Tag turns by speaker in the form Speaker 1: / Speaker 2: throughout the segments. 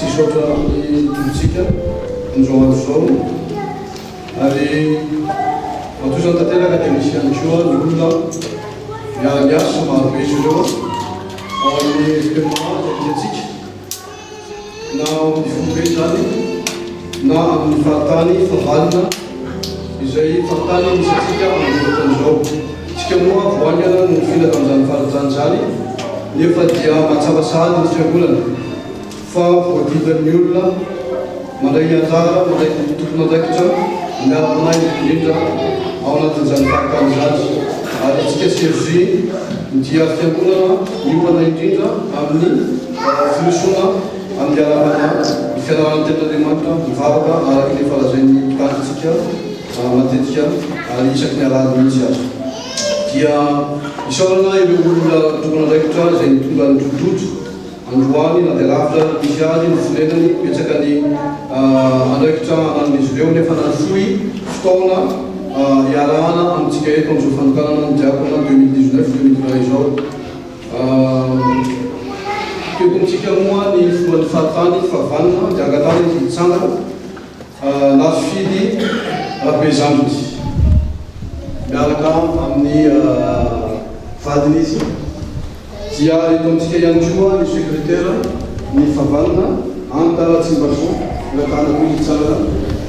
Speaker 1: sisotra ny tolotsika andro andro zao ary matosany tanteraka dia misy ihany koa ny olona miara-miasa marobe izy ireo ao amin'ny FPMA zay atsika na amin'ny fobe zany na amin'ny fahatany fahavalina izay fahatany misy atsika amin'ny fotoan'izao. Tsika moa voanyana no finaka amin'izany fahatany zany nefa dia mahatsapasady ny fiangonana fa voadidan'ny olona mandray anjara mandray tompon'andraikitra miara-manay indrindra ao anatin'izany fahatany zany ary tsika CFJ dia fiangonana miomana indrindra amin'ny filosoana amin'ny alamana ny fianarana ten'Andriamanitra mivavaka araky ny falazain'ny mpitandritsika matetika ary isaky ny alahady mihitsy azy. Dia isaorana ireo olona tompon'andraikitra izay tonga ny drodrodro androany na dia lavitra misy azy ny fonenany metsaka ny andraikitra anan'izy ireo nefa nafoy fotoana iarahana amintsika eto amin'izao fanokanana ny diakona 2019-2020 izao. Teokontsika moa ny foan'ny fahatany fahavalina dia angatany izy hitsangana nafidy rabe zandriny miaraka amin'ny vadiny izy dia eto amintsika ihany koa ny secrétaire ny fahavalina Anta Tsimbason miatanako izy hitsangana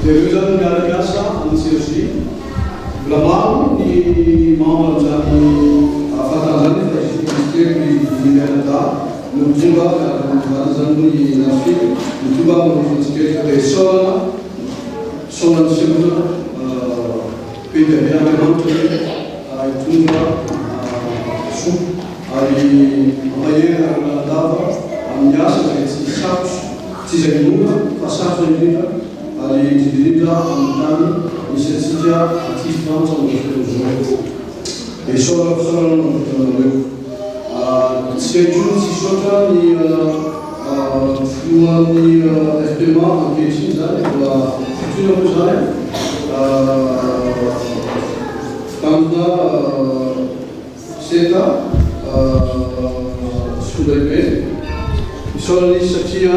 Speaker 1: dia ireo zany miara-miasa amin'ny CFJ mbola maro ny membre zany fahatany zany fa izy mivivianada no tonga zany ny nafidy no tonga amin'nyfantsika dia saorana saorana semotra Andriamanitra tonga so ary mahery aranadava amin'ny asa zay tsy sarotra tsy izay minona fa sarotra indrindra ary indrindra amin'ny tany misy atsika aty frantsa amin'izao dia saorana fisaorana manokana tsy haiko tsy saotra ny filohan'ny FPMA ankehitriny zany mbola fitoina moa zany tamina seta solaibe isaorana izy satria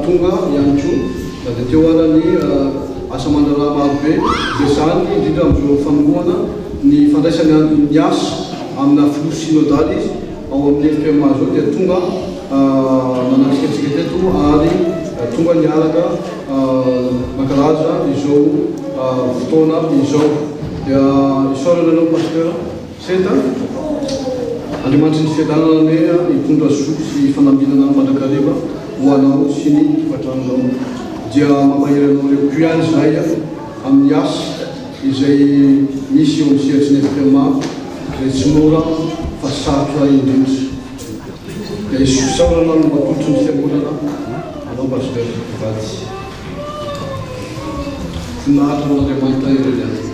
Speaker 1: tonga ihany koa da dia teo anany asa mandraraha marobe dia zany indrindra amin'izao fanombohana ny fandraisany ny asa amina filo synodaly izy ao amin'ny FPMA zao dia tonga manasikatsika teto ary tonga niaraka mankalaza izao fotoana izao. Dia isaorana anao pasteur seta Andriamanitra ny fiadanana ne hitondra so sy fanambinana mandrakariva ho anao sy ny fatranonao dia mamahery anao ireo puany zay amin'ny asa izay misy eo amin'ny sehatry ny FPMA izay tsy mora fa sarotra indrindra. Dia isaorana no matolotry ny fiangonana anao pasteur vady. Finahitra an'Andriamanitra ireo